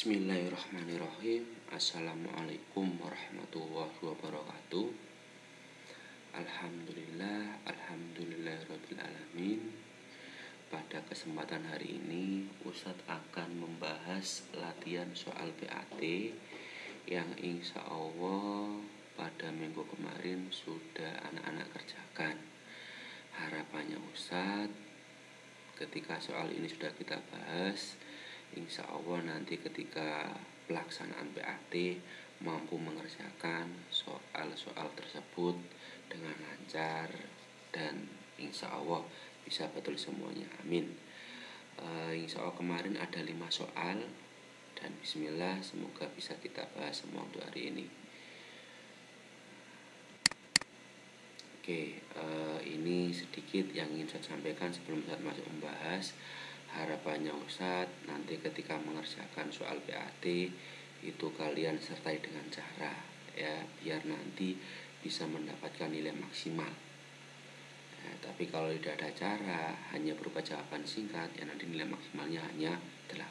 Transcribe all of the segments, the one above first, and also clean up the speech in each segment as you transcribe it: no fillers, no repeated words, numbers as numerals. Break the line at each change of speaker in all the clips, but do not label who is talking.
Bismillahirrahmanirrahim. Assalamualaikum warahmatullahi wabarakatuh. Alhamdulillahirabbil alamin. Pada kesempatan hari ini Ustadz akan membahas latihan soal PAT yang insya Allah pada minggu kemarin sudah anak-anak kerjakan. Harapannya Ustadz, ketika soal ini sudah kita bahas, insya Allah nanti ketika pelaksanaan PAT mampu mengerjakan soal-soal tersebut dengan lancar dan insya Allah bisa betul semuanya, amin. Insya Allah kemarin ada 5 soal dan bismillah semoga bisa kita bahas semua untuk hari ini. Ini sedikit yang ingin saya sampaikan sebelum saya masuk membahas. Harapannya Ustadz nanti ketika mengerjakan soal PAT itu kalian sertai dengan cara ya, biar nanti bisa mendapatkan nilai maksimal. Tapi kalau tidak ada cara, hanya berupa jawaban singkat, ya nanti nilai maksimalnya hanya 8.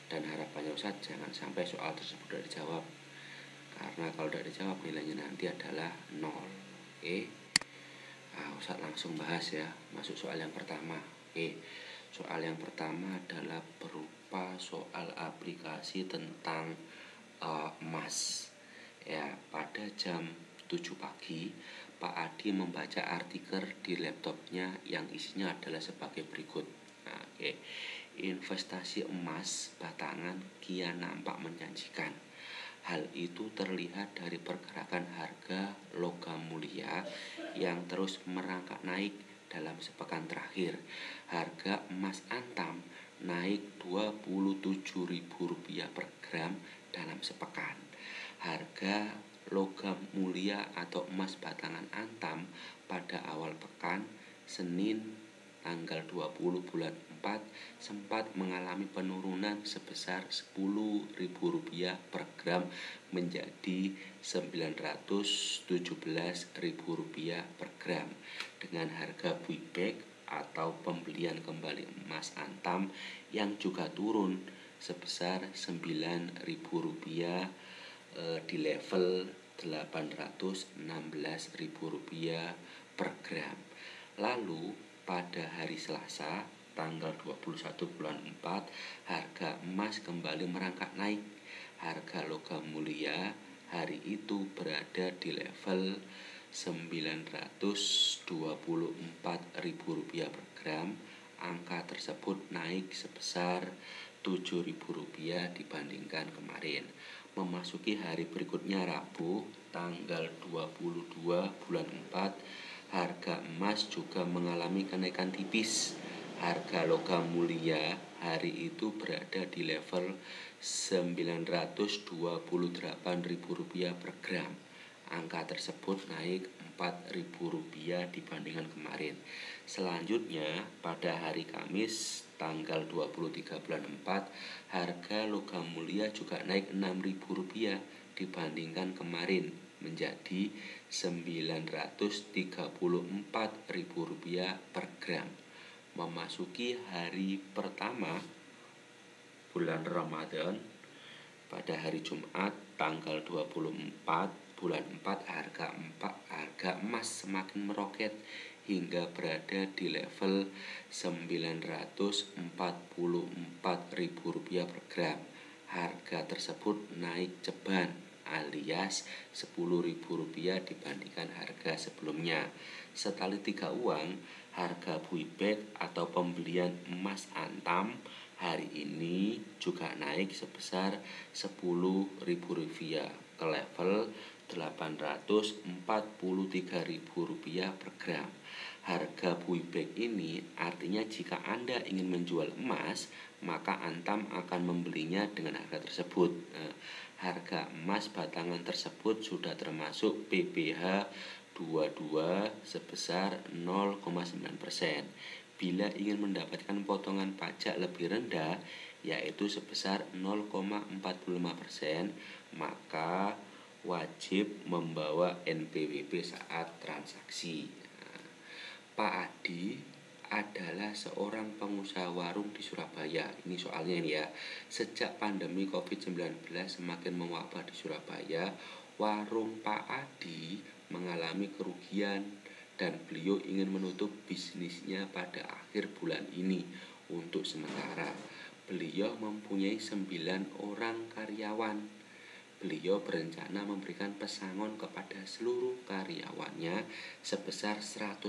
Dan harapannya Ustadz jangan sampai soal tersebut tidak dijawab, karena kalau tidak dijawab nilainya nanti adalah 0. Ustadz langsung bahas ya, masuk soal yang pertama. Soal yang pertama adalah berupa soal aplikasi tentang emas. Ya, pada jam 7 pagi, Pak Adi membaca artikel di laptopnya yang isinya adalah sebagai berikut. Investasi emas batangan kian nampak menjanjikan. Hal itu terlihat dari pergerakan harga logam mulia yang terus merangkak naik dalam sepekan terakhir. Harga emas antam naik Rp27.000 per gram dalam sepekan. Harga logam mulia atau emas batangan antam pada awal pekan Senin tanggal 20 bulan 4 sempat mengalami penurunan sebesar Rp10.000 per gram menjadi Rp917.000 per gram, dengan harga buyback atau pembelian kembali emas antam yang juga turun sebesar Rp9.000 di level Rp816.000 per gram. Lalu pada hari Selasa tanggal 21 bulan 4 harga emas kembali merangkak naik. Harga logam mulia hari itu berada di level Rp924.000 per gram. Angka tersebut naik sebesar Rp7.000 dibandingkan kemarin. Memasuki hari berikutnya Rabu tanggal 22 bulan 4 harga emas juga mengalami kenaikan tipis. Harga logam mulia hari itu berada di level Rp928.000 per gram. Angka tersebut naik Rp4.000 dibandingkan kemarin. Selanjutnya pada hari Kamis tanggal 23 bulan 4 harga logam mulia juga naik Rp6.000 dibandingkan kemarin menjadi Rp934.000 per gram. Memasuki hari pertama bulan Ramadan pada hari Jumat tanggal 24 bulan 4 harga emas semakin meroket hingga berada di level Rp944.000 per gram. Harga tersebut naik ceban alias Rp10.000 dibandingkan harga sebelumnya. Sekali 3 uang, harga buyback atau pembelian emas antam hari ini juga naik sebesar Rp10.000 ke level Rp843.000 per gram. Harga buyback ini artinya jika Anda ingin menjual emas, maka antam akan membelinya dengan harga tersebut. Harga emas batangan tersebut sudah termasuk PPh 22 sebesar 0,9%. Bila ingin mendapatkan potongan pajak lebih rendah, yaitu sebesar 0,45%, maka wajib membawa NPWP saat transaksi. Pak Adi adalah seorang pengusaha warung di Surabaya. Ini soalnya ini ya. Sejak pandemi COVID-19 semakin mewabah di Surabaya, warung Pak Adi mengalami kerugian dan beliau ingin menutup bisnisnya pada akhir bulan ini untuk sementara. Beliau mempunyai 9 orang karyawan. Beliau berencana memberikan pesangon kepada seluruh karyawannya sebesar 100%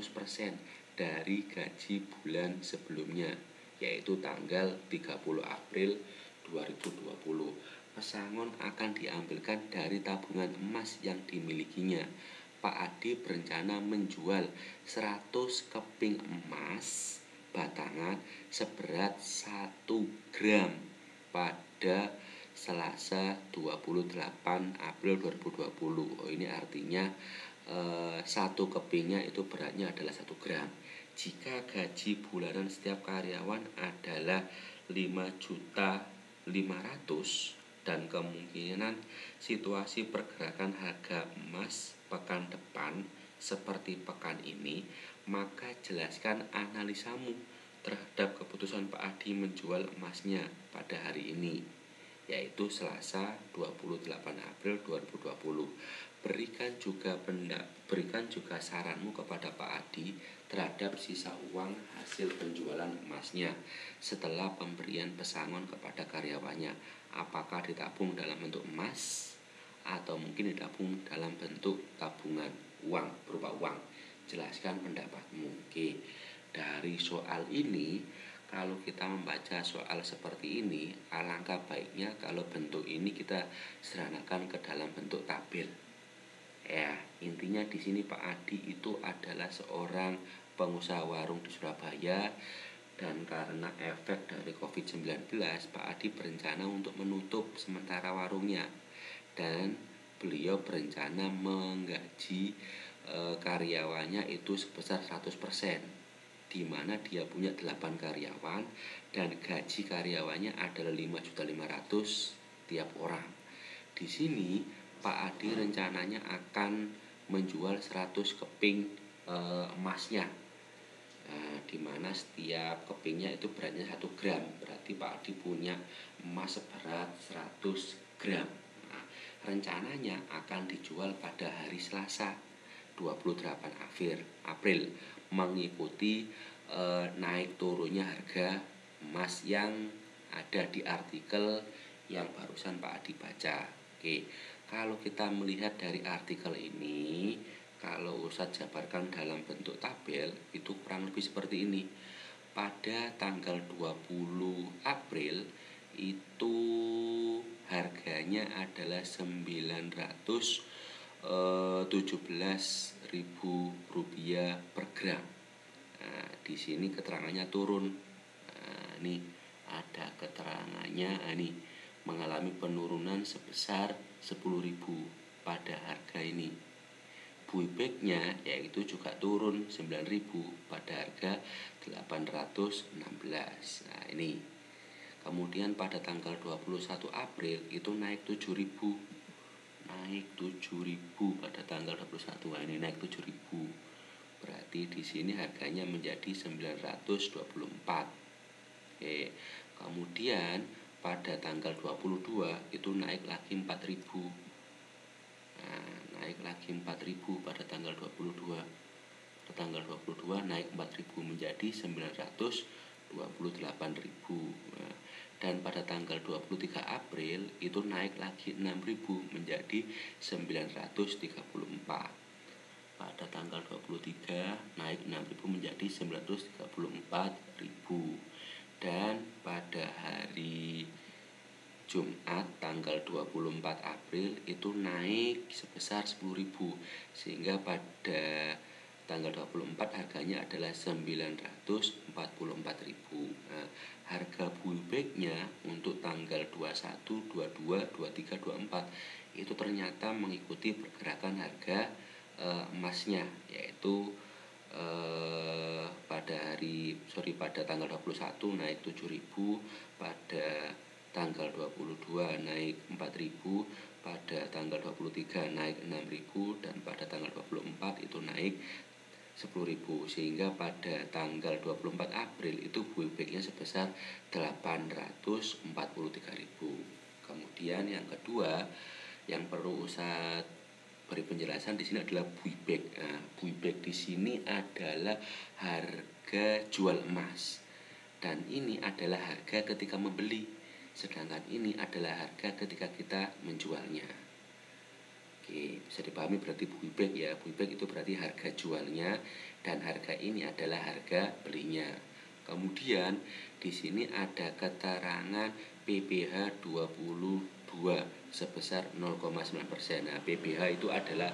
dari gaji bulan sebelumnya, yaitu tanggal 30 April 2020. Pesangon akan diambilkan dari tabungan emas yang dimilikinya. Pak Adi berencana menjual 100 keping emas batangan seberat 1 gram pada Selasa 28 April 2020. Ini artinya satu kepingnya itu beratnya adalah 1 gram. Jika gaji bulanan setiap karyawan adalah 5.500.000 dan kemungkinan situasi pergerakan harga emas pekan depan seperti pekan ini, maka jelaskan analisamu terhadap keputusan Pak Adi menjual emasnya pada hari ini, yaitu Selasa 28 April 2020. Berikan juga saranmu kepada Pak Adi terhadap sisa uang hasil penjualan emasnya setelah pemberian pesangon kepada karyawannya. Apakah ditabung dalam bentuk emas atau mungkin ditabung dalam bentuk tabungan uang berupa uang? Jelaskan pendapatmu. Oke. Dari soal ini, kalau kita membaca soal seperti ini, alangkah baiknya kalau bentuk ini kita sederhanakan ke dalam bentuk tabel. Ya, intinya di sini Pak Adi itu adalah seorang pengusaha warung di Surabaya, dan karena efek dari COVID-19, Pak Adi berencana untuk menutup sementara warungnya, dan beliau berencana menggaji karyawannya itu sebesar 100%, di mana dia punya 8 karyawan dan gaji karyawannya adalah 5.500.000 tiap orang. Di sini Pak Adi rencananya akan menjual 100 keping emasnya, di mana setiap kepingnya itu beratnya 1 gram. Berarti Pak Adi punya emas seberat 100 gram. Rencananya akan dijual pada hari Selasa 28 April, mengikuti naik turunnya harga emas yang ada di artikel yang barusan Pak Adi baca. Oke, kalau kita melihat dari artikel ini, kalau Ustadz jabarkan dalam bentuk tabel, itu kurang lebih seperti ini. Pada tanggal 20 April itu harganya adalah 917.000 rupiah per gram. Nah, di sini keterangannya turun. Nah, ini ada keterangannya, ini mengalami penurunan sebesar 10.000 pada harga ini. Buibeknya yaitu juga turun 9.000 pada harga 816. Nah, ini. Kemudian pada tanggal 21 April itu naik 7.000. Naik 7.000 pada tanggal 21. Nah, ini naik 7.000. Berarti di sini harganya menjadi 924. Oke. Kemudian pada tanggal 22 itu naik lagi 4.000. Nah, naik lagi 4.000 pada tanggal 22. Pada tanggal 22 naik 4.000 menjadi 928.000. Nah, dan pada tanggal 23 April itu naik lagi 6.000 menjadi 934. Pada tanggal 23 naik 6.000 menjadi 934.000. Dan pada hari Jumat tanggal 24 April itu naik sebesar 10.000, sehingga pada tanggal 24 harganya adalah 944.000. Nah, harga buibeknya untuk tanggal 21, 22, 23, 24 itu ternyata mengikuti pergerakan harga emasnya, yaitu pada tanggal 21 naik 7.000, pada tanggal 22 naik 4.000, pada tanggal 23 naik 6.000, dan pada tanggal 24 itu naik 10.000, sehingga pada tanggal 24 April itu buibeknya sebesar 843.000. Kemudian yang kedua yang perlu Ustaz beri penjelasan di sini adalah buibek. Nah, buibek di sini adalah harga jual emas, dan ini adalah harga ketika membeli, sedangkan ini adalah harga ketika kita menjualnya. Oke, bisa dipahami berarti buibek ya. Buibek itu berarti harga jualnya, dan harga ini adalah harga belinya. Kemudian di sini ada keterangan PPh 22 sebesar 0,9%. Nah, PPh itu adalah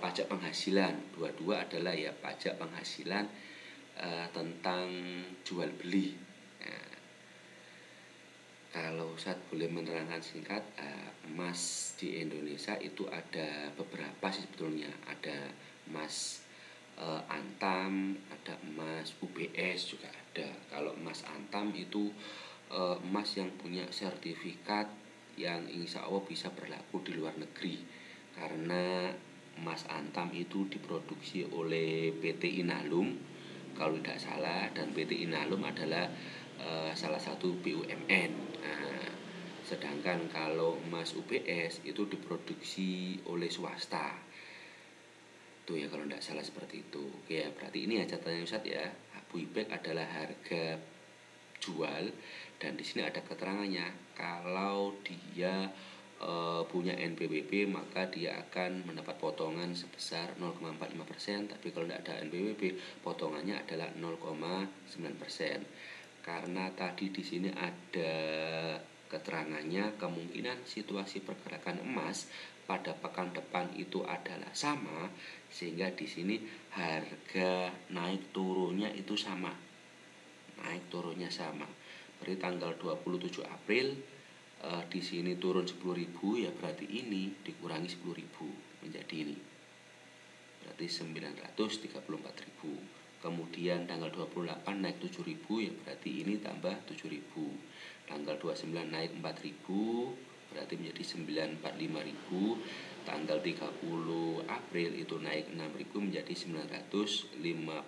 pajak penghasilan. 22 adalah ya pajak penghasilan tentang jual beli. Nah, kalau Ustaz boleh menerangkan singkat, emas di Indonesia itu ada beberapa sih sebetulnya. Ada emas Antam, ada emas UBS juga ada. Kalau emas Antam itu emas yang punya sertifikat yang insya Allah bisa berlaku di luar negeri, karena emas Antam itu diproduksi oleh PT Inalum kalau tidak salah, dan PT Inalum adalah salah satu BUMN. Nah, sedangkan kalau emas UBS itu diproduksi oleh swasta. Tuh ya kalau tidak salah seperti itu. Oke ya, berarti ini ya catatannya Ustaz ya. Buibek adalah harga jual, dan di sini ada keterangannya. Kalau dia punya NPWP maka dia akan mendapat potongan sebesar 0,45%, tapi kalau tidak ada NPWP potongannya adalah 0,9%. Karena tadi di sini ada keterangannya, kemungkinan situasi pergerakan emas pada pekan depan itu adalah sama, sehingga di sini harga naik turunnya itu sama. Naik turunnya sama. Berarti tanggal 27 April di sini turun 10.000, ya berarti ini dikurangi 10.000 menjadi ini. Berarti 934.000. Kemudian tanggal 28 naik 7.000, ya berarti ini tambah 7.000. Tanggal 29 naik 4.000, berarti menjadi 945.000. Tanggal 30 April itu naik 6.000 menjadi 951.000.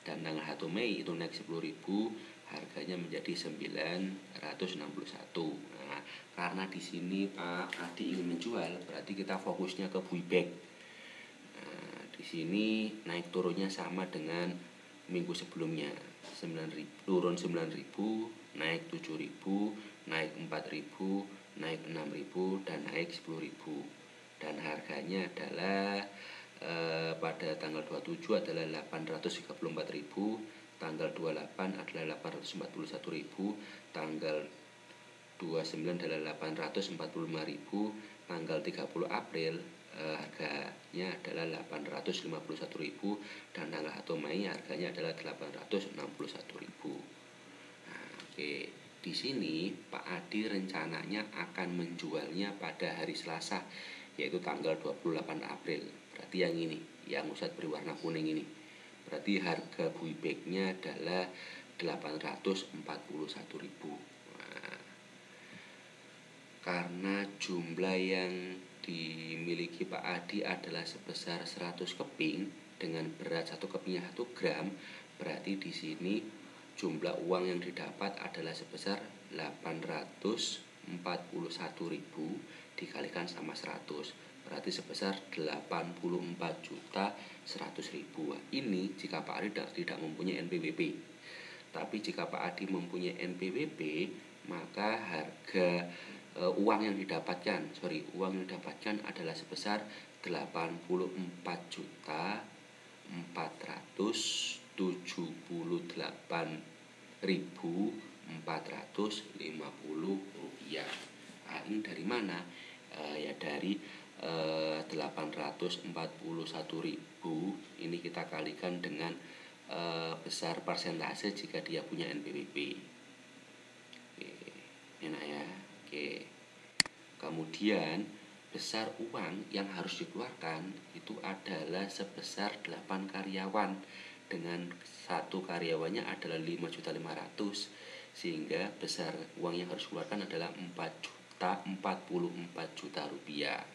Dan tanggal 1 Mei itu naik 10.000, harganya menjadi 961. Nah, karena di sini Pak Adi ingin menjual, berarti kita fokusnya ke buibek. Di sini naik turunnya sama dengan minggu sebelumnya. 9.000 turun 9.000, naik 7.000, naik 4.000, naik 6.000, dan naik 10.000. Dan harganya adalah pada tanggal 27 adalah 834.000, tanggal 28 adalah 841.000, tanggal 29 adalah 845.000, tanggal 30 April harganya adalah 851.000, dan tanggal 1 Mei harganya adalah 861.000. Nah, oke. Di sini Pak Adi rencananya akan menjualnya pada hari Selasa, yaitu tanggal 28 April. Berarti yang ini, yang Ustadz beri warna kuning ini. Berarti harga buibeknya adalah 841.000. Nah, karena jumlah yang dimiliki Pak Adi adalah sebesar 100 keping dengan berat 1 kepingnya 1 gram, berarti di sini jumlah uang yang didapat adalah sebesar 841.000 dikalikan sama 100, berarti sebesar 84.100.000. Ini jika Pak Adi tidak mempunyai NPWP. Tapi jika Pak Adi mempunyai NPWP, maka harga uang yang didapatkan adalah sebesar 84.478.450 rupiah. Nah, ini dari mana? Ya dari 841.000 ini kita kalikan dengan besar persentase jika dia punya NPWP. Oke, enak ya. Oke. Kemudian besar uang yang harus dikeluarkan itu adalah sebesar 8 karyawan, dengan satu karyawannya adalah 5.500.000, sehingga besar uang yang harus dikeluarkan adalah 44 juta rupiah.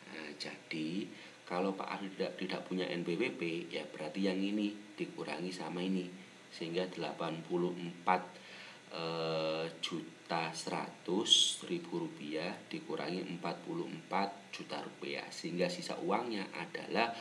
Nah, jadi Kalau Pak Adi tidak punya NPWP, ya berarti yang ini dikurangi sama ini, sehingga 84.100.000 rupiah dikurangi 44 juta rupiah, sehingga sisa uangnya adalah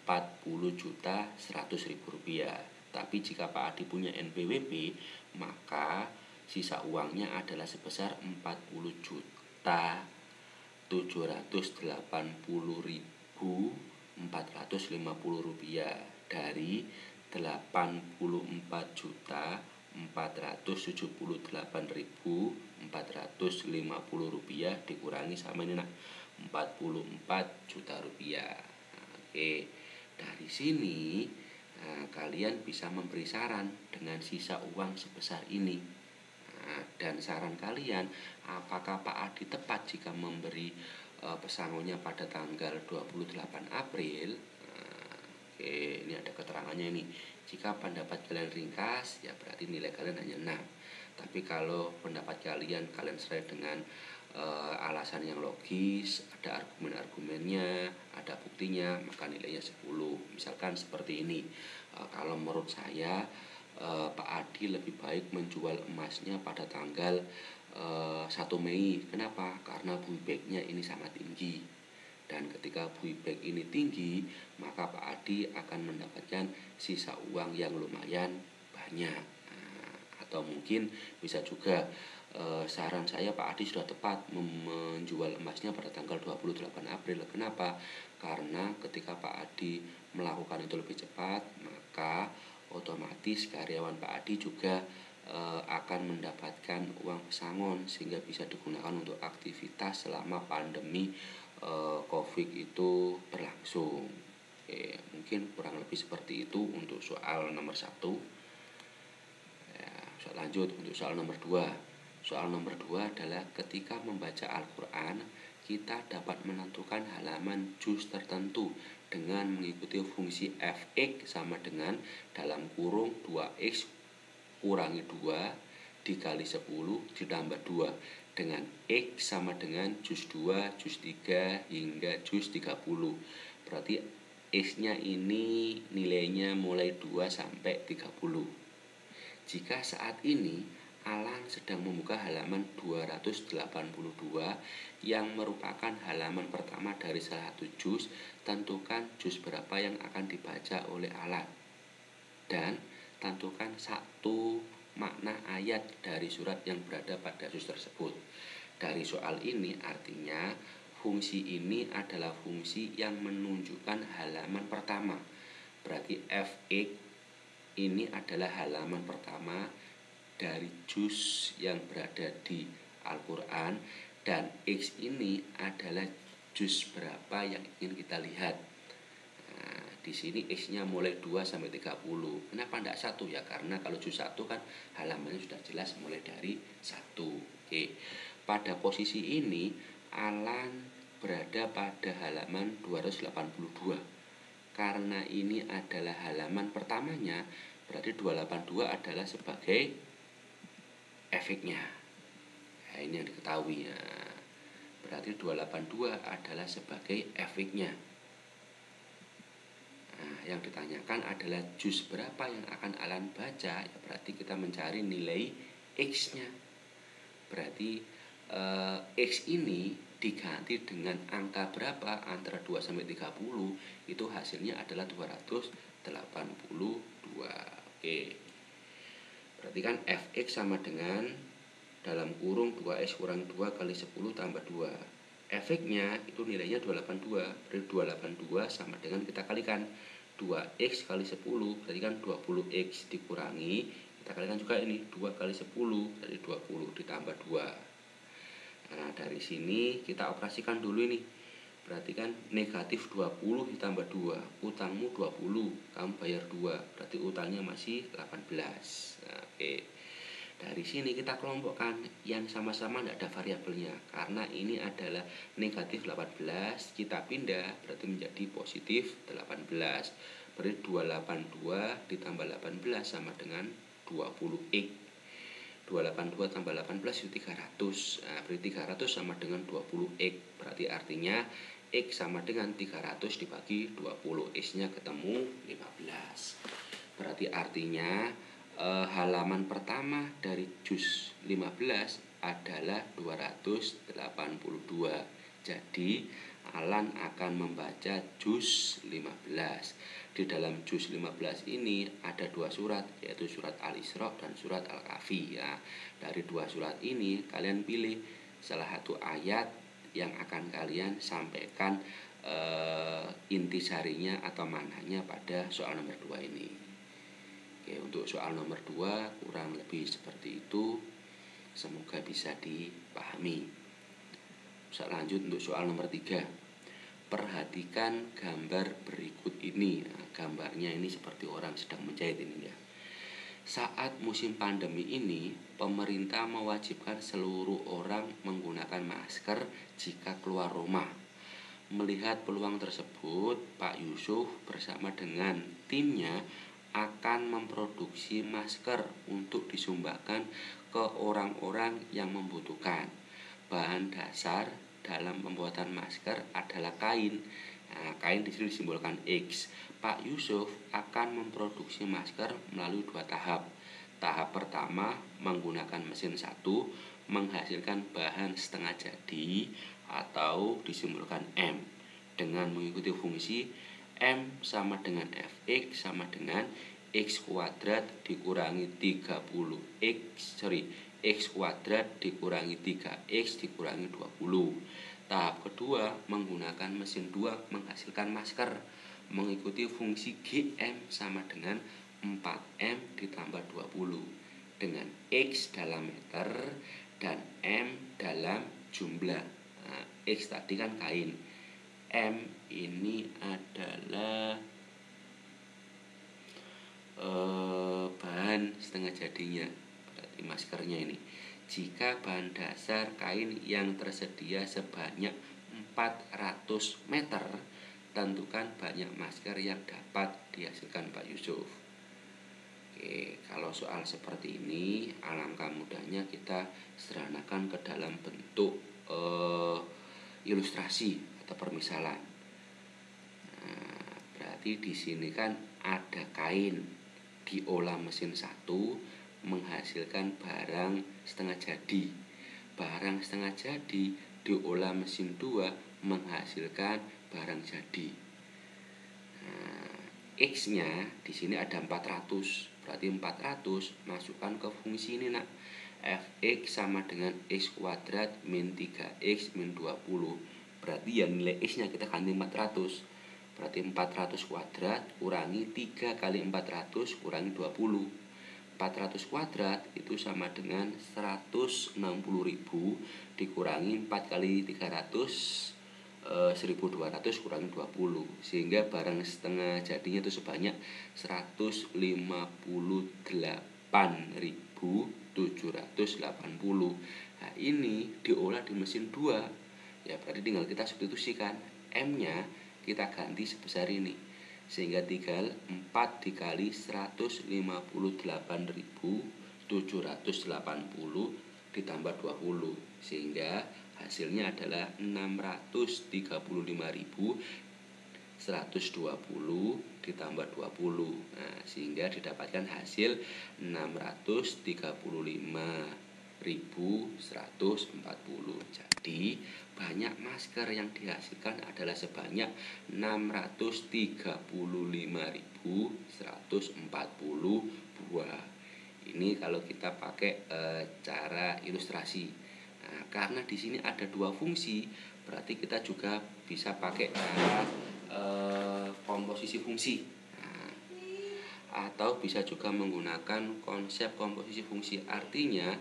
40.100.000 rupiah. Tapi jika Pak Adi punya NPWP, maka sisa uangnya adalah sebesar 40.780.450 rupiah dari 84.478.450 rupiah dikurangi sama ini 44 juta rupiah. Oke, dari sini kalian bisa memberi saran dengan sisa uang sebesar ini. Dan saran kalian, apakah Pak Adi tepat jika memberi pesangonnya pada tanggal 28 April? Oke, ini ada keterangannya ini. Jika pendapat kalian ringkas, ya berarti nilai kalian hanya 6. Tapi kalau pendapat kalian sesuai dengan alasan yang logis, ada argumen-argumennya, ada buktinya, maka nilainya 10. Misalkan seperti ini. Kalau menurut saya Pak Adi lebih baik menjual emasnya pada tanggal 1 Mei. Kenapa? Karena buybagnya ini sangat tinggi. Dan ketika buybag ini tinggi, maka Pak Adi akan mendapatkan sisa uang yang lumayan banyak. Atau mungkin bisa juga saran saya, Pak Adi sudah tepat menjual emasnya pada tanggal 28 April. Kenapa? Karena ketika Pak Adi melakukan itu lebih cepat, maka otomatis karyawan Pak Adi juga akan mendapatkan uang pesangon, sehingga bisa digunakan untuk aktivitas selama pandemi COVID itu berlangsung. Oke, mungkin kurang lebih seperti itu untuk soal nomor 1. Ya, lanjut untuk soal nomor 2. Soal nomor 2 adalah ketika membaca Al-Quran, kita dapat menentukan halaman juz tertentu dengan mengikuti fungsi fx sama dengan dalam kurung 2x kurangi 2 dikali 10 ditambah 2 dengan X sama dengan juz 2, juz 3 hingga juz 30. Berarti X-nya ini nilainya mulai 2 sampai 30. Jika saat ini Alan sedang membuka halaman 282 yang merupakan halaman pertama dari salah satu juz, tentukan juz berapa yang akan dibaca oleh Alan. Dan tentukan satu makna ayat dari surat yang berada pada juz tersebut. Dari soal ini artinya fungsi ini adalah fungsi yang menunjukkan halaman pertama. Berarti fx ini adalah halaman pertama dari juz yang berada di Al-Quran, dan X ini adalah juz berapa yang ingin kita lihat. Di sini X-nya mulai 2 sampai 30. Kenapa tidak 1? Ya karena kalau juz 1 kan halamannya sudah jelas mulai dari 1. Oke. Pada posisi ini Alan berada pada halaman 282. Karena ini adalah halaman pertamanya, berarti 282 adalah sebagai efeknya. Nah, ini yang diketahui ya. Berarti 282 adalah sebagai efeknya. Nah, yang ditanyakan adalah juz berapa yang akan Alan baca, ya berarti kita mencari nilai X-nya. Berarti X ini diganti dengan angka berapa antara 2 sampai 30, itu hasilnya adalah 282. Oke. Berarti kan fx sama dengan dalam kurung 2x kurang 2 kali 10 tambah 2. Efeknya itu nilainya 282. Berarti 282 sama dengan kita kalikan 2x kali 10, berarti kan 20x dikurangi, kita kalikan juga ini 2 kali 10, berarti 20 ditambah 2. Nah, dari sini kita operasikan dulu ini. Berarti kan negatif 20 ditambah 2, utangmu 20, kamu bayar 2, berarti utangnya masih 18. Nah, oke. Dari sini kita kelompokkan yang sama-sama tidak ada variabelnya, karena ini adalah negatif 18, kita pindah berarti menjadi positif 18. Berarti 282 ditambah 18 sama dengan 20x. 282 tambah 18 itu 300. Nah, berarti 300 sama dengan 20x. Berarti artinya X sama dengan 300 dibagi 20, X-nya ketemu 15. Berarti artinya halaman pertama dari juz 15 adalah 282. Jadi Alan akan membaca juz 15. Di dalam juz 15 ini ada 2 surat, yaitu surat Al-Isra dan surat Al-Kahfi ya. Dari 2 surat ini kalian pilih salah satu ayat yang akan kalian sampaikan intisarinya atau manhanya pada soal nomor 2 ini. Oke, untuk soal nomor 2 kurang lebih seperti itu. Semoga bisa dipahami. Lanjut untuk soal nomor 3. Perhatikan gambar berikut ini. Nah, gambarnya ini seperti orang sedang menjahit ini ya. Saat musim pandemi ini, pemerintah mewajibkan seluruh orang menggunakan masker jika keluar rumah. Melihat peluang tersebut, Pak Yusuf bersama dengan timnya akan memproduksi masker untuk disumbangkan ke orang-orang yang membutuhkan. Bahan dasar dalam pembuatan masker adalah kain. Nah, kain di sini disimbolkan X. Pak Yusuf akan memproduksi masker melalui 2 tahap. Tahap pertama menggunakan mesin 1 menghasilkan bahan setengah jadi atau disimbolkan M dengan mengikuti fungsi M sama dengan Fx sama dengan X kuadrat dikurangi X kuadrat dikurangi 3X dikurangi 20. Tahap kedua menggunakan mesin 2 menghasilkan masker mengikuti fungsi Gm sama dengan 4M ditambah 20 dengan X dalam meter dan M dalam jumlah. Nah, X tadi kan kain, M ini adalah bahan setengah jadinya, berarti maskernya ini. Jika bahan dasar kain yang tersedia sebanyak 400 meter, tentukan banyak masker yang dapat dihasilkan Pak Yusuf. Oke, kalau soal seperti ini alangkah mudahnya kita sederhanakan ke dalam bentuk ilustrasi atau permisalan. Nah, berarti di sini kan ada kain diolah mesin 1 menghasilkan barang setengah jadi. Barang setengah jadi diolah mesin 2 menghasilkan barang jadi. Nah, X-nya di sini ada 400. Berarti 400 masukkan ke fungsi ini nak. Fx sama dengan X kuadrat min 3X min 20. Berarti ya nilai X-nya kita ganti 400. Berarti 400 kuadrat kurangi 3 kali 400 kurangi 20. 400 kuadrat itu sama dengan 160.000 dikurangi 4 kali 300 1200 kurangi 20, sehingga barang setengah jadinya itu sebanyak 158.780. Nah, ini diolah di mesin 2. Ya, berarti tinggal kita substitusikan M-nya kita ganti sebesar ini, sehingga tinggal 4 dikali 158.780 ditambah 20, sehingga hasilnya adalah 635.120 ditambah 20. Nah, sehingga didapatkan hasil 635.140. Jadi banyak masker yang dihasilkan adalah sebanyak 635.140 buah. Ini kalau kita pakai cara ilustrasi. Nah, karena di sini ada 2 fungsi, berarti kita juga bisa pakai cara komposisi fungsi. Nah, atau bisa juga menggunakan konsep komposisi fungsi. Artinya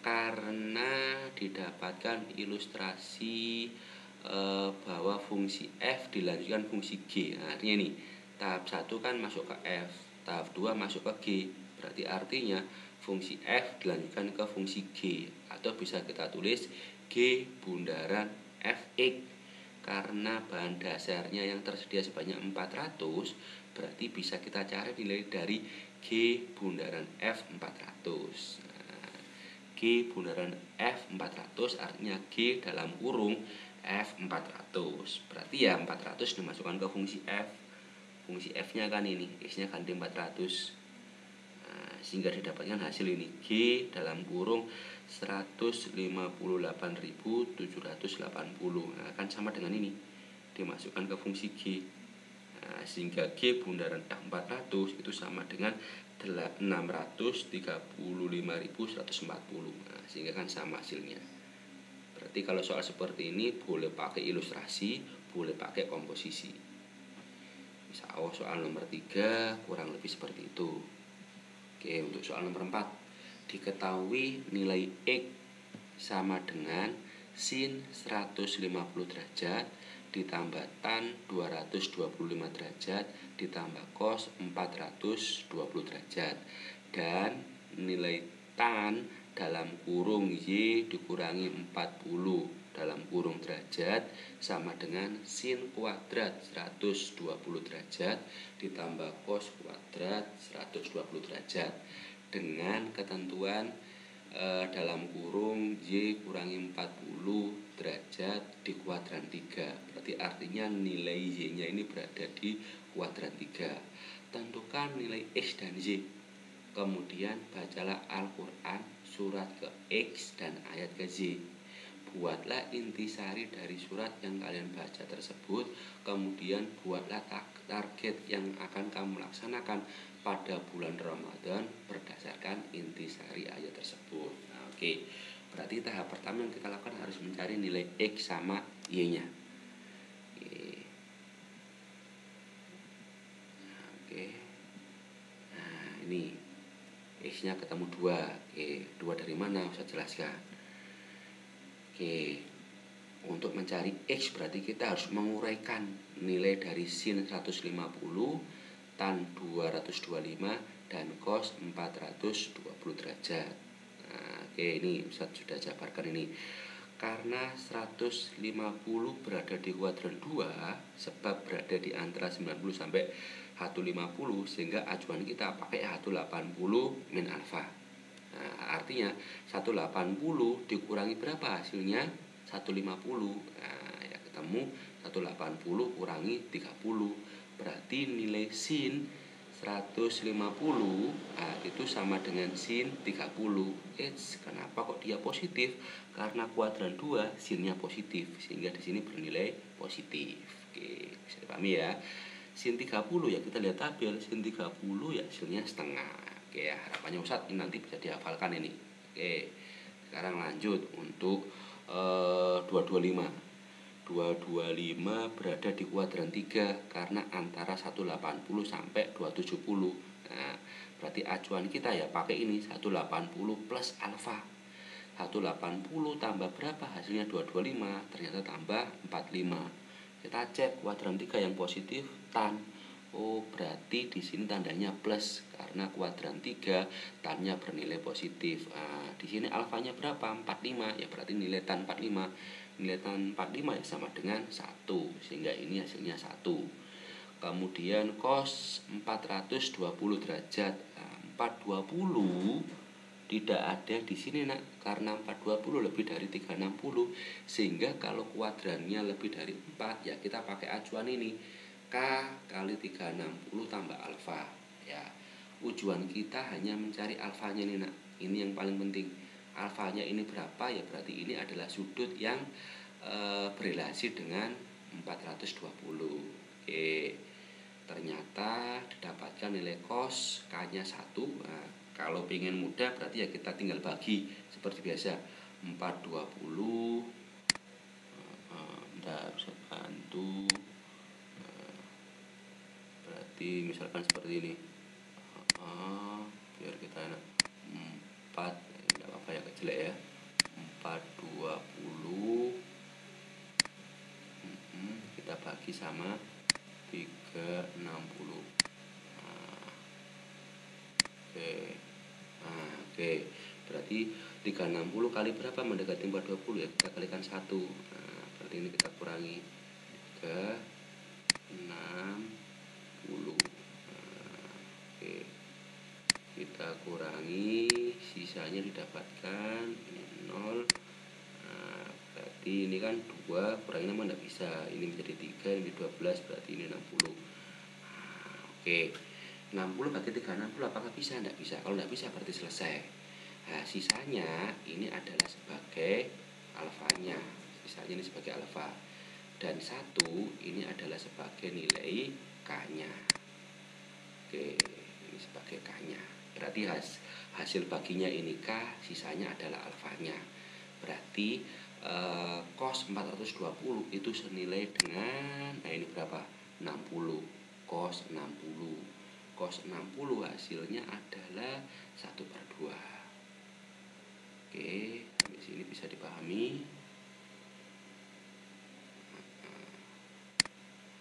karena didapatkan ilustrasi bahwa fungsi F dilanjutkan fungsi G. Nah, artinya ini tahap 1 kan masuk ke F, tahap 2 masuk ke G. Berarti artinya fungsi F dilanjutkan ke fungsi G, atau bisa kita tulis G bundaran Fx. Karena bahan dasarnya yang tersedia sebanyak 400, berarti bisa kita cari nilai dari G bundaran F 400. Nah, G bundaran F 400 artinya G dalam kurung F 400. Berarti ya 400 dimasukkan ke fungsi F. Fungsi F-nya kan ini, X-nya ganti 400. Nah, sehingga didapatkan hasil ini G dalam kurung 158.780. Nah, kan sama dengan ini. Dimasukkan ke fungsi G. Nah, sehingga G bundaran F400 itu sama dengan 635.140. Nah, sehingga kan sama hasilnya. Berarti kalau soal seperti ini boleh pakai ilustrasi, boleh pakai komposisi. Misal soal nomor 3 kurang lebih seperti itu. Oke, untuk soal nomor 4, diketahui nilai X sama dengan sin 150 derajat ditambah tan 225 derajat ditambah cos 420 derajat, dan nilai tan dalam kurung Y dikurangi 40 dalam kurung derajat sama dengan sin kuadrat 120 derajat ditambah cos kuadrat 120 derajat dengan ketentuan dalam kurung Y kurangi 40 derajat di kuadran 3. Berarti artinya nilai Y-nya ini berada di kuadran 3. Tentukan nilai X dan Y. Kemudian bacalah Al-Quran surat ke X dan ayat ke Y. Buatlah intisari dari surat yang kalian baca tersebut. Kemudian buatlah target yang akan kamu laksanakan pada bulan Ramadan berdasarkan intisari ayat tersebut. Nah, oke. Berarti tahap pertama yang kita lakukan harus mencari nilai X sama Y-nya. Oke. Nah, ini X-nya ketemu 2. Oke, 2 dari mana? Saya jelaskan. Oke. Untuk mencari X berarti kita harus menguraikan nilai dari sin 150, tan 225 dan cos 420 derajat. Nah, oke, ini Ustaz sudah jabarkan ini. Karena 150 berada di kuadran 2 sebab berada di antara 90 sampai 150, sehingga acuan kita pakai 180 min alfa. Nah, artinya 180 dikurangi berapa hasilnya? 150. Nah, ya ketemu 180 kurangi 30. Berarti nilai sin 150 itu sama dengan sin 30. Kenapa kok dia positif? Karena kuadran 2 sinnya positif, sehingga di sini bernilai positif. Oke, bisa dipahami ya. Sin 30 ya kita lihat tabel, sin 30 ya hasilnya setengah. Oke ya, harapannya Ustadz ini nanti bisa dihafalkan ini. Oke, sekarang lanjut untuk 225. 225 berada di kuadran 3 karena antara 180 sampai 270. Nah, berarti acuan kita ya pakai ini 180 plus alfa. 180 tambah berapa hasilnya? 225, ternyata tambah 45. Kita cek kuadran 3 yang positif tan. Oh, berarti di sini tandanya plus karena kuadran 3 tannya bernilai positif. Nah, di sini alfanya berapa? 45. Ya berarti nilai tan 45. Nilai tan 45 ya sama dengan 1, sehingga ini hasilnya 1. Kemudian cos 420 derajat. Nah, 420 tidak ada di sini nak, karena 420 lebih dari 360, sehingga kalau kuadrannya lebih dari 4 ya kita pakai acuan ini K kali 360 tambah alfa ya. Tujuan kita hanya mencari alfanya nih nak, ini yang paling penting. Alfanya ini berapa ya, berarti ini adalah sudut yang berelasi dengan 420. Oke, ternyata didapatkan nilai cos K nya 1. Nah, kalau ingin mudah berarti ya kita tinggal bagi seperti biasa 420. Bentar, bisa bantu. Berarti misalkan seperti ini. Biar kita enak. 4, tidak apa-apa ya, jelek ya. 420 kita bagi sama 360. Oke. Berarti 360 kali berapa mendekati 420 ya? Kita kalikan 1. Nah, berarti ini kita kurangi 360. Oke. Kita kurangi, sisanya didapatkan 0. Nah, berarti berarti ini kan 2 kurangi 6 enggak bisa, ini menjadi 3, ini 12, berarti ini 60. Oke, 60 bagi 3, 60 apakah bisa? Enggak bisa. Kalau enggak bisa berarti selesai. Nah, sisanya ini adalah sebagai alfanya. Sisanya ini sebagai alfa. Dan 1 ini adalah sebagai nilai K-nya. Oke, ini sebagai K-nya. Berarti hasil baginya ini K, sisanya adalah alfanya. Berarti cos 420 itu senilai dengan, nah ini berapa? 60. Cos 60. Cos 60 hasilnya adalah 1/2. Oke, sampai sini bisa dipahami.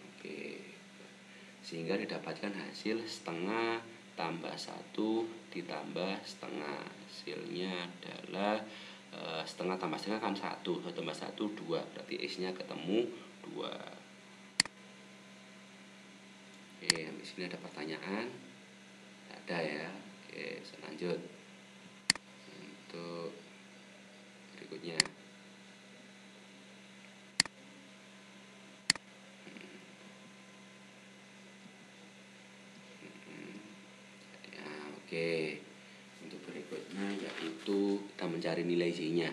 Oke, sehingga didapatkan hasil setengah tambah 1 ditambah setengah. Hasilnya adalah setengah tambah setengah kan 1, 1 tambah 1 2, berarti X-nya ketemu 2. Oke, di sini ada pertanyaan? Ada ya. Oke, saya lanjut untuk berikutnya. Oke, untuk berikutnya yaitu kita mencari nilai Y-nya.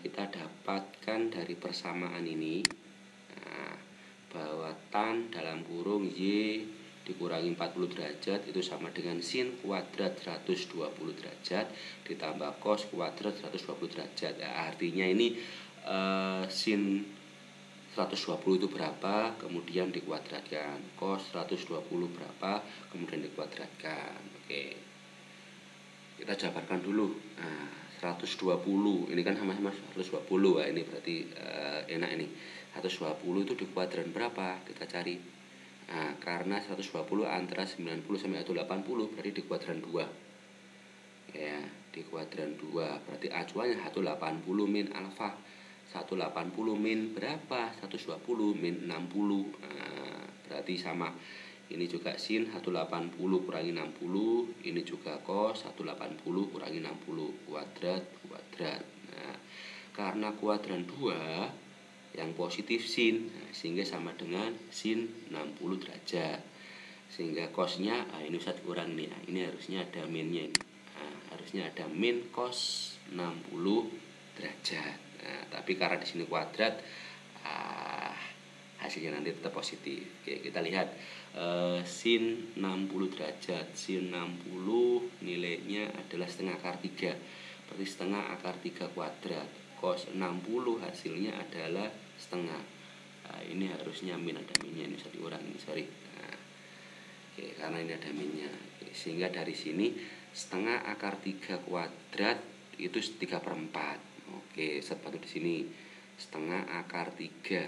Kita dapatkan dari persamaan ini, bahwa tan dalam kurung Y dikurangi 40 derajat itu sama dengan sin kuadrat 120 derajat ditambah cos kuadrat 120 derajat. Artinya ini sin 120 itu berapa, kemudian dikuadratkan. Cos 120 berapa, kemudian dikuadratkan. Oke, kita jabarkan dulu. Nah, 120 ini kan sama-sama 120. Nah, ini berarti enak ini. 120 itu di kuadran berapa? Kita cari. Nah, karena 120 antara 90 sampai 180 berarti di kuadran 2. Ya, di kuadran 2. Berarti acuannya 180 min alfa. 180 min berapa? 120 min 60. Nah, berarti sama. Ini juga sin 180 kurangi 60. Ini juga cos 180 kurangi 60. Kuadrat. Nah, karena kuadran 2 yang positif sin, sehingga sama dengan sin 60 derajat. Sehingga cosnya, ini Ustaz kurang nih. Ini harusnya ada minnya ini. Harusnya ada min cos 60 derajat. Nah, tapi karena di sini kuadrat, hasilnya nanti tetap positif. Oke, kita lihat sin 60 derajat. Sin 60 nilainya adalah setengah akar 3. Berarti setengah akar 3 kuadrat. Cos 60 hasilnya adalah setengah. Ini harusnya min, ada minnya, ini bisa diurangi, sorry. Oke, karena ini ada minnya. Oke, sehingga dari sini setengah akar 3 kuadrat itu 3/4. Oke, sepatu di sini setengah akar 3.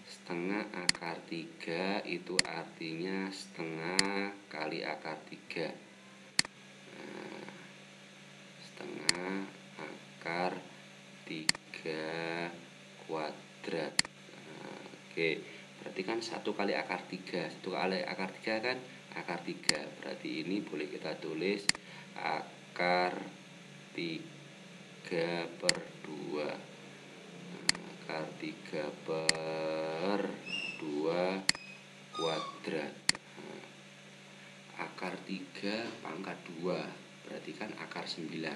Setengah akar 3 itu artinya setengah kali akar 3. Nah, setengah akar 3 kuadrat. Oke, berarti kan 1 kali akar 3. 1 kali akar 3 kan akar 3. Berarti ini boleh kita tulis akar 3/2. Akar 3/2 kuadrat. Akar 3 pangkat 2 berarti kan akar 9.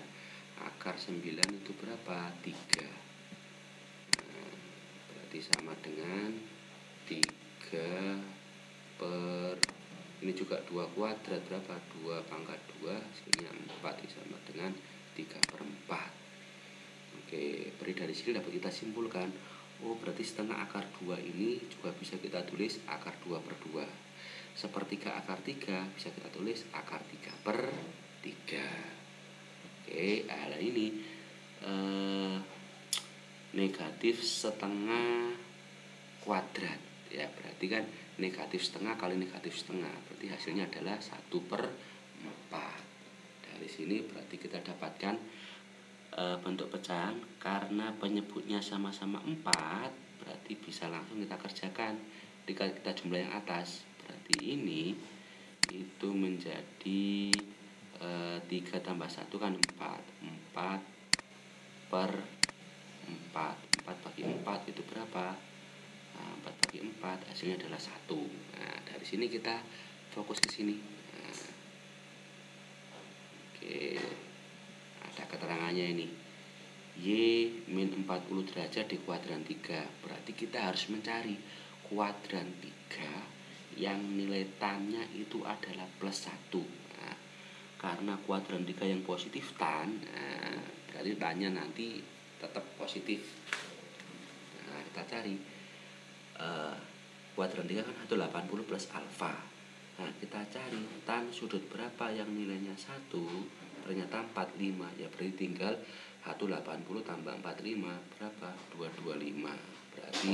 Akar 9 itu berapa? 3. Berarti sama dengan 3 per, ini juga 2 kuadrat berapa? 2 pangkat 2 hasilnya 4, sama dengan 3/4. Oke, berarti dari sini dapat kita simpulkan, oh berarti setengah akar 2 ini juga bisa kita tulis akar 2/2. Sepertiga akar 3 bisa kita tulis akar 3/3. Oke, nah ini negatif setengah kuadrat. Ya, berarti kan negatif setengah kali negatif setengah, berarti hasilnya adalah 1/4. Dari sini berarti kita dapatkan bentuk pecahan. Karena penyebutnya sama-sama 4, berarti bisa langsung kita kerjakan. Jika kita jumlah yang atas, berarti ini itu menjadi 3 tambah 1 kan 4. 4/4. hasilnya adalah 1. Nah, dari sini kita fokus ke sini. Nah, oke, ada keterangannya ini. Y min 40 derajat di kuadran 3. Berarti kita harus mencari kuadran 3 yang nilai tannya itu adalah plus 1. Nah, karena kuadran 3 yang positif tan, nah, berarti tannya nanti tetap positif. Nah, kita cari kuadran 3 kan 180 plus alfa. Nah, kita cari tan sudut berapa yang nilainya 1, ternyata 45. Ya berarti tinggal 180 tambah 45 berapa? 225. Berarti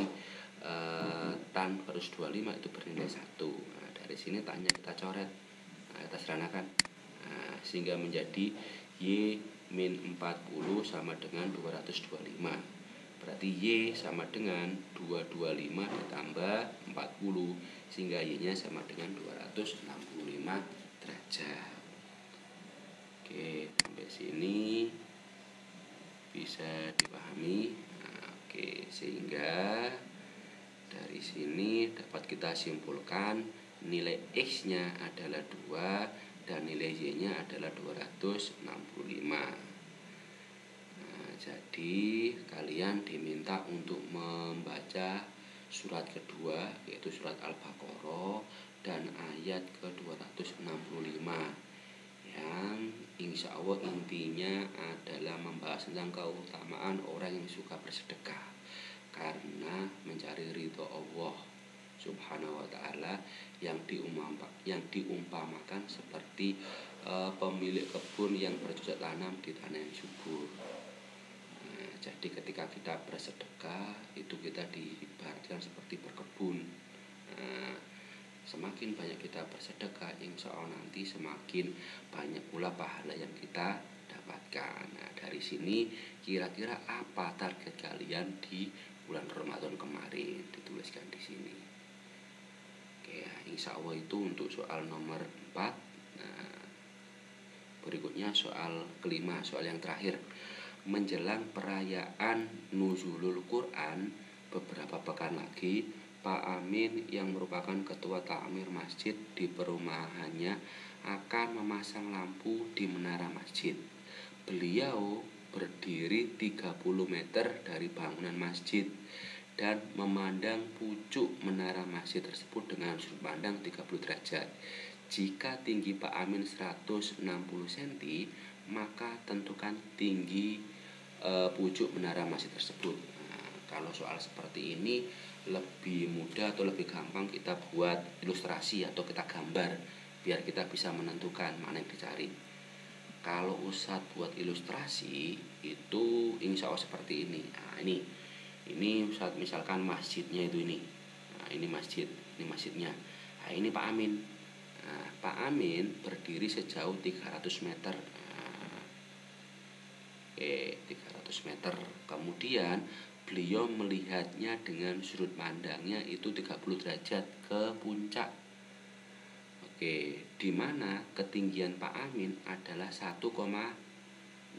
tan harus 25 itu bernilai 1. Nah, dari sini tannya kita coret. Nah, kita seranakan. Nah, sehingga menjadi Y min 40 sama dengan 225. Berarti Y sama dengan 225 ditambah 40, sehingga Y-nya sama dengan 265 derajat. Oke, sampai sini bisa dipahami. Nah, oke, sehingga dari sini dapat kita simpulkan nilai X-nya adalah 2 dan nilai Y-nya adalah 265. Jadi kalian diminta untuk membaca surat kedua, yaitu surat Al-Baqarah dan ayat ke-265 yang insya Allah intinya adalah membahas tentang keutamaan orang yang suka bersedekah karena mencari ridho Allah Subhanahu wa ta'ala yang diumpamakan seperti pemilik kebun yang bercocok tanam di tanah yang subur. Jadi ketika kita bersedekah itu kita diibaratkan seperti berkebun. Semakin banyak kita bersedekah, insya Allah nanti semakin banyak pula pahala yang kita dapatkan. Nah, dari sini kira-kira apa target kalian di bulan Ramadan kemarin, dituliskan di sini. Oke, insya Allah itu untuk soal nomor 4. Nah, berikutnya soal kelima, soal yang terakhir. Menjelang perayaan Nuzulul Quran beberapa pekan lagi, Pak Amin yang merupakan ketua takmir masjid di perumahannya akan memasang lampu di menara masjid. Beliau berdiri 30 meter dari bangunan masjid dan memandang pucuk menara masjid tersebut dengan sudut pandang 30 derajat. Jika tinggi Pak Amin 160 cm, maka tentukan tinggi pucuk menara masjid tersebut. Nah, kalau soal seperti ini lebih mudah atau lebih gampang kita buat ilustrasi atau kita gambar biar kita bisa menentukan mana yang dicari. Kalau Ustadz buat ilustrasi itu insya Allah seperti ini. Nah, ini Ustadz misalkan masjidnya itu ini. Nah, ini masjidnya. Nah, ini Pak Amin. Nah, Pak Amin berdiri sejauh 300 meter. 300 meter. Kemudian beliau melihatnya dengan sudut pandangnya itu 30 derajat ke puncak. Di mana ketinggian Pak Amin adalah 1,6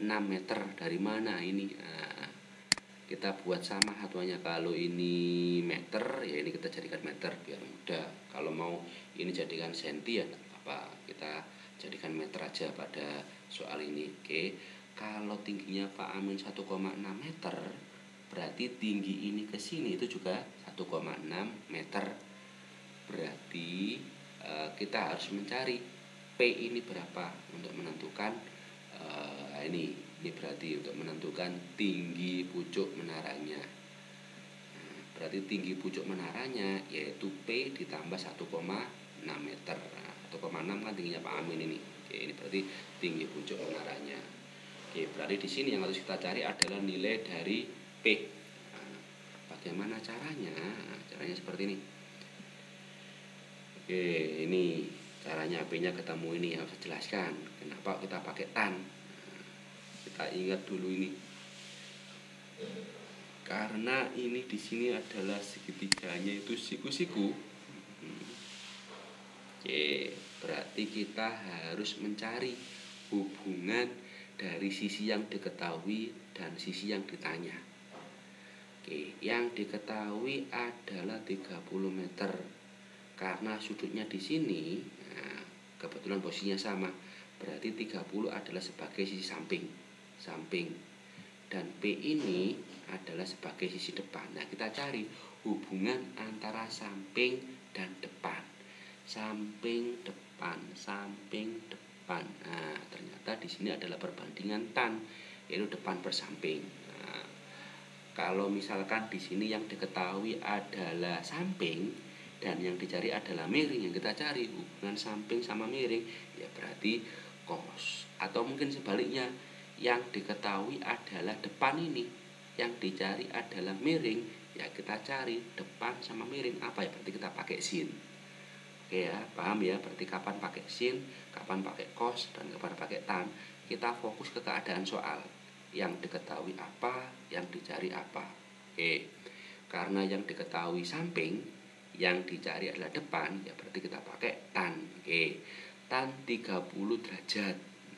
meter. Dari mana ini? Nah, kita buat sama satuannya. Kalau ini meter, ya ini kita jadikan meter biar mudah. Kalau mau ini jadikan senti ya apa, kita jadikan meter aja pada soal ini. Kalau tingginya Pak Amin 1,6 meter, berarti tinggi ini ke sini itu juga 1,6 meter. Berarti kita harus mencari P ini berapa untuk menentukan ini berarti untuk menentukan tinggi pucuk menaranya. Berarti tinggi pucuk menaranya yaitu P ditambah 1,6 meter. 1,6 kan tingginya Pak Amin ini. Ini berarti tinggi pucuk menaranya. Berarti di sini yang harus kita cari adalah nilai dari P. Nah, bagaimana caranya? Nah, caranya seperti ini. Ini caranya P-nya ketemu ini yang harus jelaskan. Kenapa kita pakai tan? Nah, kita ingat dulu ini. Karena ini di sini adalah segitiganya itu siku-siku. Berarti kita harus mencari hubungan dari sisi yang diketahui dan sisi yang ditanya. Oke, yang diketahui adalah 30 meter. Karena sudutnya di sini, nah, kebetulan posisinya sama. Berarti 30 adalah sebagai sisi samping. Samping. Dan P ini adalah sebagai sisi depan. Nah, kita cari hubungan antara samping dan depan. Samping depan, samping depan. Nah, ternyata di sini adalah perbandingan tan, yaitu depan per samping. Kalau misalkan di sini yang diketahui adalah samping dan yang dicari adalah miring, yang kita cari hubungan samping sama miring, ya berarti cos. Atau mungkin sebaliknya, yang diketahui adalah depan ini, yang dicari adalah miring, ya kita cari depan sama miring. Apa ya? Berarti kita pakai sin. Oke ya, paham ya? Berarti kapan pakai sin, kapan pakai cos, dan kapan pakai tan. Kita fokus ke keadaan soal. Yang diketahui apa, yang dicari apa. Oke. Karena yang diketahui samping, yang dicari adalah depan, ya berarti kita pakai tan. Oke. Tan 30 derajat.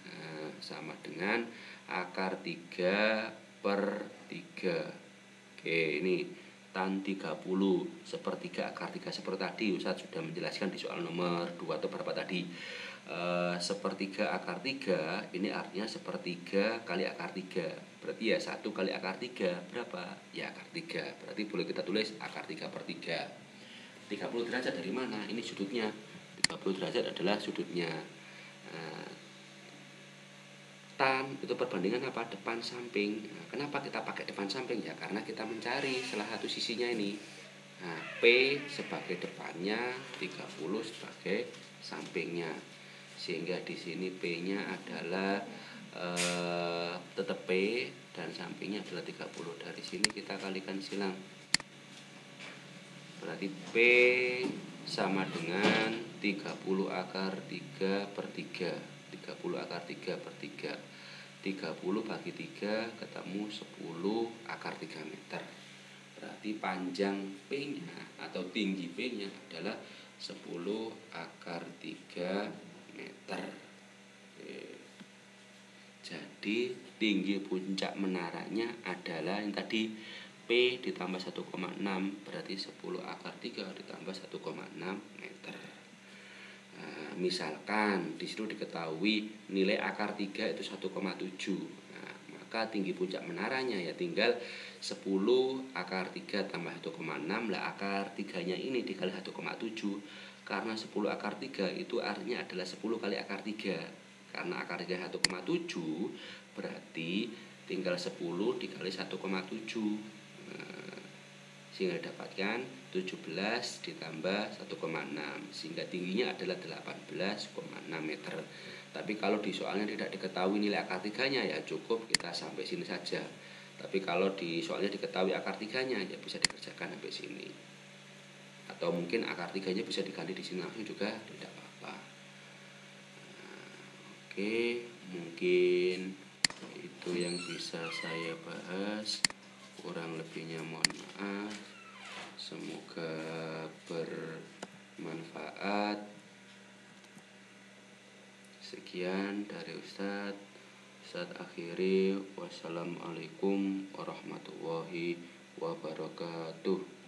Nah, sama dengan akar 3 per 3. Oke, ini tan 30 sepertiga akar 3 seperti tadi Ustaz sudah menjelaskan di soal nomor 2 atau berapa tadi. Sepertiga akar 3 ini artinya sepertiga kali akar 3. Berarti ya 1 kali akar 3 berapa? Ya akar 3. Berarti boleh kita tulis akar 3 per 3. 30 derajat dari mana? Ini sudutnya. 30 derajat adalah sudutnya. Tan itu perbandingan apa? Depan samping. Nah, kenapa kita pakai depan samping? Ya karena kita mencari salah satu sisinya ini. Nah, P sebagai depannya, 30 sebagai sampingnya. Sehingga di sini P-nya adalah tetap P dan sampingnya adalah 30. Dari sini kita kalikan silang. Berarti P sama dengan 30 akar 3 per 3. 30 akar 3 per 3. 30 bagi 3 ketemu 10 akar 3 meter. Berarti panjang P-nya atau tinggi P-nya adalah 10 akar 3 meter. Jadi tinggi puncak menaranya adalah yang tadi P ditambah 1,6 berarti 10 akar 3 ditambah 1,6 meter. Nah, misalkan di situ diketahui nilai akar 3 itu 1,7. Nah, maka tinggi puncak menaranya ya tinggal 10 akar 3 tambah 1,6 lah, akar 3-nya ini dikali 1,7. Karena 10 akar 3 itu artinya adalah 10 kali akar 3. Karena akar 3 1,7 berarti tinggal 10 dikali 1,7. Sehingga dapatkan 17 ditambah 1,6 sehingga tingginya adalah 18,6 meter. Tapi kalau di soalnya tidak diketahui nilai akar 3-nya ya cukup kita sampai sini saja. Tapi kalau di soalnya diketahui akar 3-nya ya bisa dikerjakan sampai sini. Atau mungkin akar 3-nya bisa diganti di sini langsung juga tidak apa-apa. Oke, mungkin itu yang bisa saya bahas. Kurang lebihnya mohon maaf. Semoga bermanfaat. Sekian dari Ustadz. Ustadz akhiri. Wassalamualaikum warahmatullahi wabarakatuh.